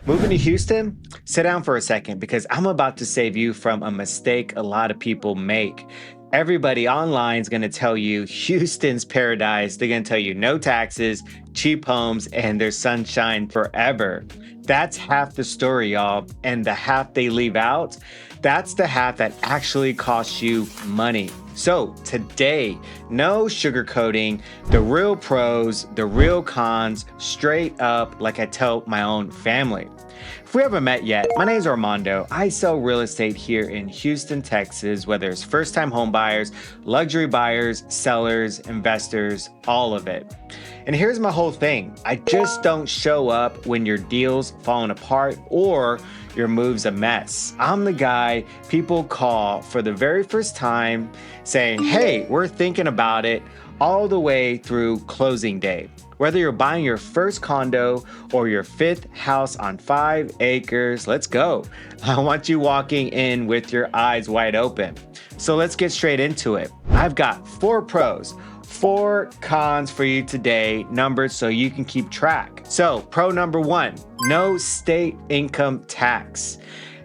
Moving to Houston? Sit down for a second because I'm about to save you from a mistake a lot of people make. Everybody online is going to tell you Houston's paradise. They're going to tell you no taxes, cheap homes, and there's sunshine forever. That's half the story, y'all. And the half they leave out, that's the half that actually costs you money. So today, no sugarcoating, the real pros, the real cons, straight up like I tell my own family. If we haven't met yet, my name is Armando. I sell real estate here in Houston, Texas, whether it's first-time home buyers, luxury buyers, sellers, investors, all of it. And here's my whole thing. I just don't show up when your deal's falling apart or your move's a mess. I'm the guy people call for the very first time saying, hey, we're thinking about it, all the way through closing day. Whether you're buying your first condo or your fifth house on 5 acres, let's go. I want you walking in with your eyes wide open. So let's get straight into it. I've got 4 pros, 4 cons for you today, numbered so you can keep track. So pro number 1, no state income tax.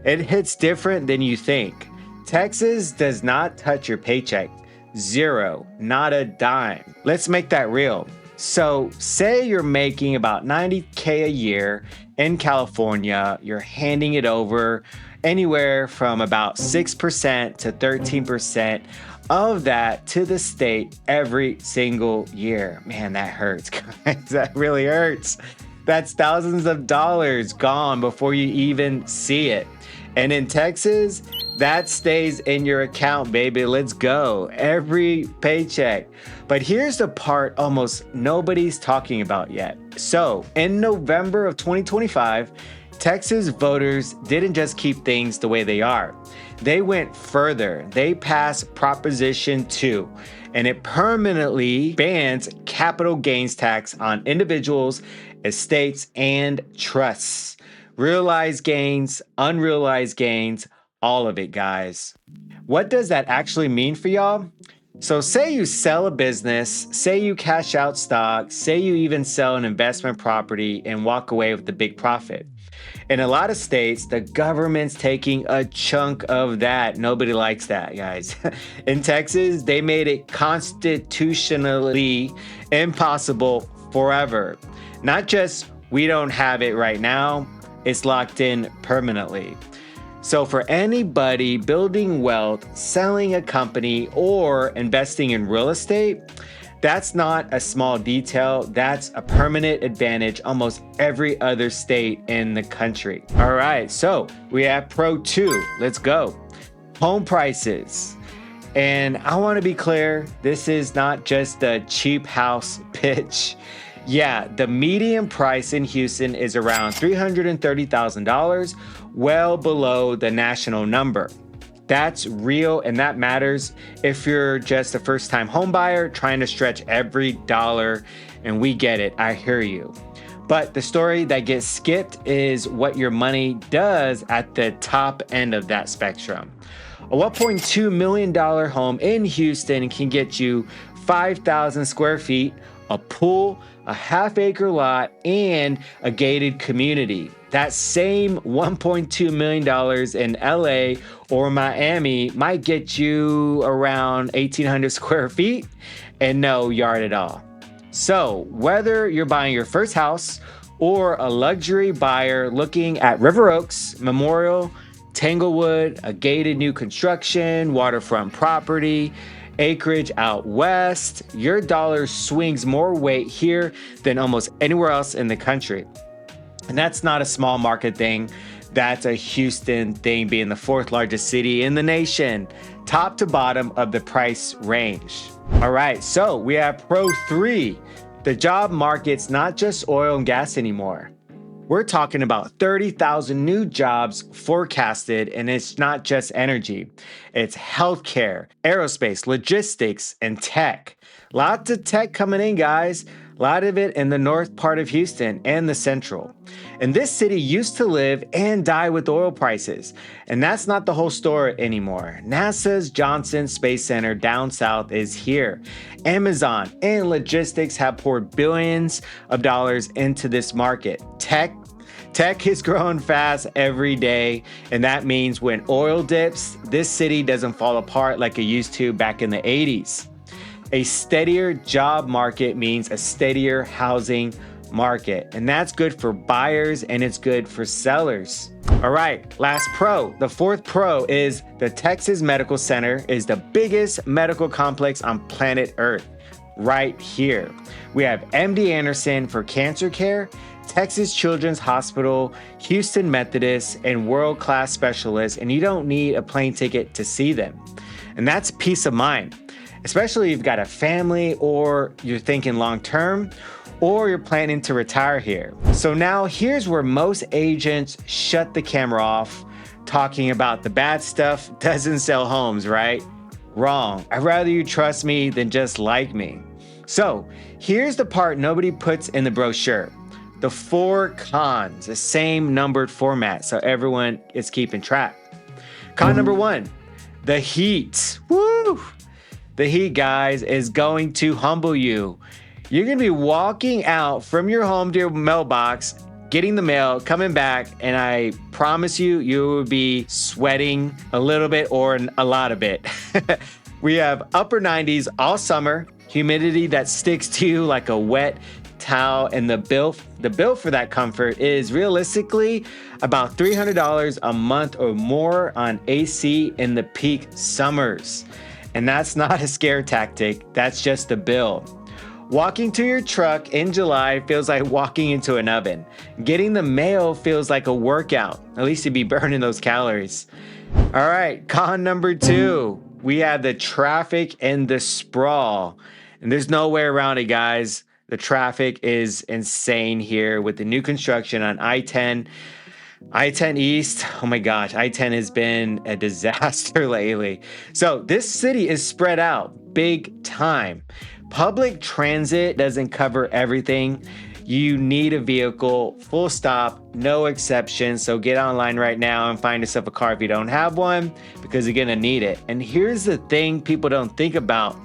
It hits different than you think. Texas does not touch your paycheck. 0, not a dime. Let's make that real. So say you're making about $90K a year in California, you're handing it over anywhere from about 6% to 13% of that to the state every single year. Man, that hurts, guys. That really hurts. That's thousands of dollars gone before you even see it. And in Texas, that stays in your account, baby. Let's go. Every paycheck. But here's the part almost nobody's talking about yet. So in November of 2025, Texas voters didn't just keep things the way they are. They went further. They passed Proposition 2, and it permanently bans capital gains tax on individuals, estates, and trusts. Realized gains, unrealized gains, all of it, guys. What does that actually mean for y'all? So say you sell a business, say you cash out stock, say you even sell an investment property and walk away with the big profit. In a lot of states, the government's taking a chunk of that. Nobody likes that, guys. In Texas, they made it constitutionally impossible forever. Not just we don't have it right now, it's locked in permanently. So for anybody building wealth, selling a company, or investing in real estate, that's not a small detail. That's a permanent advantage almost every other state in the country. All right, so we have pro 2. Let's go. Home prices. And I want to be clear, this is not just a cheap house pitch. Yeah, the median price in Houston is around $330,000, well below the national number. That's real and that matters if you're just a first-time home buyer trying to stretch every dollar, and we get it, I hear you. But the story that gets skipped is what your money does at the top end of that spectrum. A $1.2 million home in Houston can get you 5,000 square feet, a pool, a half-acre lot, and a gated community. That same $1.2 million in LA or Miami might get you around 1,800 square feet and no yard at all. So whether you're buying your first house or a luxury buyer looking at River Oaks, Memorial, Tanglewood, a gated new construction, waterfront property, acreage out west, your dollar swings more weight here than almost anywhere else in the country. And that's not a small market thing. That's a Houston thing, being the 4th largest city in the nation, top to bottom of the price range. All right, so we have pro 3. The job market's not just oil and gas anymore. We're talking about 30,000 new jobs forecasted, and it's not just energy. It's healthcare, aerospace, logistics, and tech. Lots of tech coming in, guys. A lot of it in the north part of Houston and the central. And this city used to live and die with oil prices. And that's not the whole story anymore. NASA's Johnson Space Center down south is here. Amazon and logistics have poured billions of dollars into this market. Tech is growing fast every day, and that means when oil dips, this city doesn't fall apart like it used to back in the 80s. A steadier job market means a steadier housing market, and that's good for buyers and it's good for sellers. All right, last pro. The fourth pro is the Texas Medical Center is the biggest medical complex on planet Earth right here. We have MD Anderson for cancer care, Texas Children's Hospital, Houston Methodist, and world-class specialists, and you don't need a plane ticket to see them. And that's peace of mind, especially if you've got a family or you're thinking long-term or you're planning to retire here. So now here's where most agents shut the camera off, talking about the bad stuff doesn't sell homes, right? Wrong. I'd rather you trust me than just like me. So here's the part nobody puts in the brochure. The 4 cons, the same numbered format so everyone is keeping track. Con number 1, the heat. Woo! The heat, guys, is going to humble you. You're gonna be walking out from your home to your mailbox, getting the mail, coming back, and I promise you, you will be sweating a little bit or a lot of it. We have upper 90s all summer, humidity that sticks to you like a wet towel, and the bill for that comfort is realistically about $300 a month or more on AC in the peak summers. And that's not a scare tactic, that's just the bill. Walking to your truck in July feels like walking into an oven. Getting the mail feels like a workout. At least you'd be burning those calories. All right, con number 2. We have the traffic and the sprawl. And there's no way around it, guys. The traffic is insane here with the new construction on I-10. I-10 East, oh my gosh, I-10 has been a disaster lately. So this city is spread out big time. Public transit doesn't cover everything. You need a vehicle, full stop, no exceptions. So get online right now and find yourself a car if you don't have one, because you're gonna need it. And here's the thing people don't think about.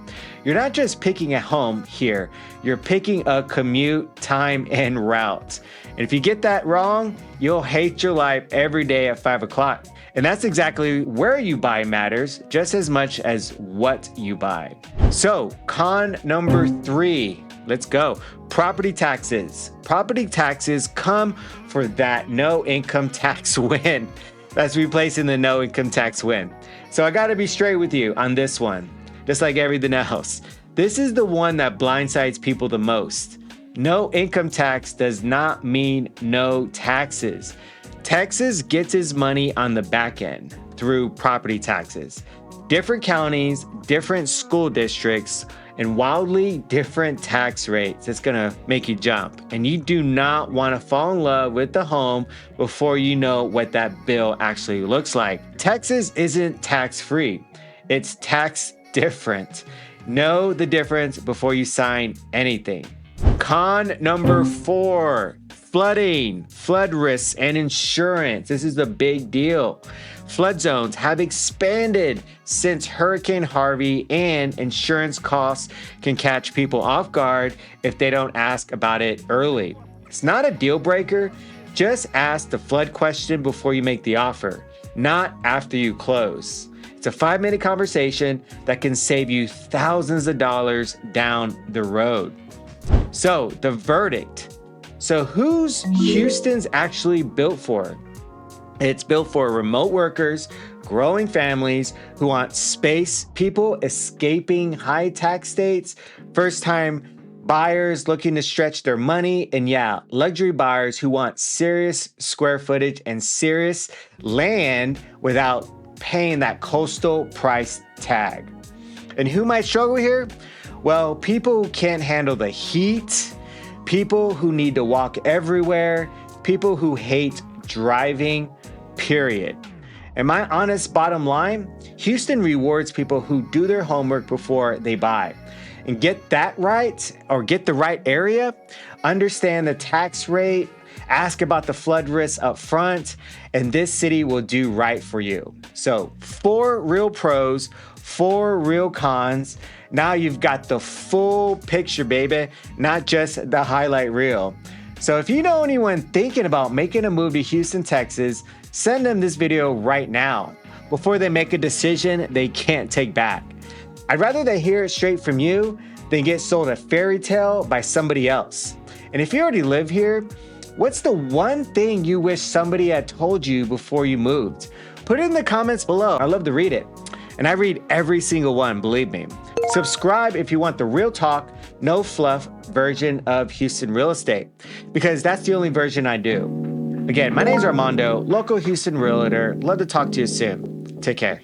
You're not just picking a home here, you're picking a commute, time, and route. And if you get that wrong, you'll hate your life every day at 5 o'clock. And that's exactly where you buy matters just as much as what you buy. So con number 3, let's go. Property taxes. Property taxes come for that no income tax win. That's replacing the no income tax win. So I gotta be straight with you on this one, just like everything else. This is the one that blindsides people the most. No income tax does not mean no taxes. Texas gets its money on the back end through property taxes. Different counties, different school districts, and wildly different tax rates. It's gonna make you jump. And you do not wanna fall in love with the home before you know what that bill actually looks like. Texas isn't tax-free, it's tax different. Know the difference before you sign anything. Con number 4, flooding, flood risks, and insurance. This is a big deal. Flood zones have expanded since Hurricane Harvey, and insurance costs can catch people off guard if they don't ask about it early. It's not a deal breaker. Just ask the flood question before you make the offer, not after you close. It's a 5-minute conversation that can save you thousands of dollars down the road. So the verdict. So who's Houston's actually built for? It's built for remote workers, growing families who want space, people escaping high tax states, first-time buyers looking to stretch their money, and yeah, luxury buyers who want serious square footage and serious land without paying that coastal price tag. And who might struggle here? Well, people who can't handle the heat, people who need to walk everywhere, people who hate driving, period. And my honest bottom line, Houston rewards people who do their homework before they buy. And get that right, or get the right area, understand the tax rate, ask about the flood risk up front, and this city will do right for you. So 4 real pros, 4 real cons. Now you've got the full picture, baby, not just the highlight reel. So if you know anyone thinking about making a move to Houston, Texas, send them this video right now before they make a decision they can't take back. I'd rather they hear it straight from you than get sold a fairy tale by somebody else. And if you already live here, what's the one thing you wish somebody had told you before you moved? Put it in the comments below. I love to read it. And I read every single one, believe me. Subscribe if you want the real talk, no fluff version of Houston real estate, because that's the only version I do. Again, my name is Armando, local Houston realtor. Love to talk to you soon. Take care.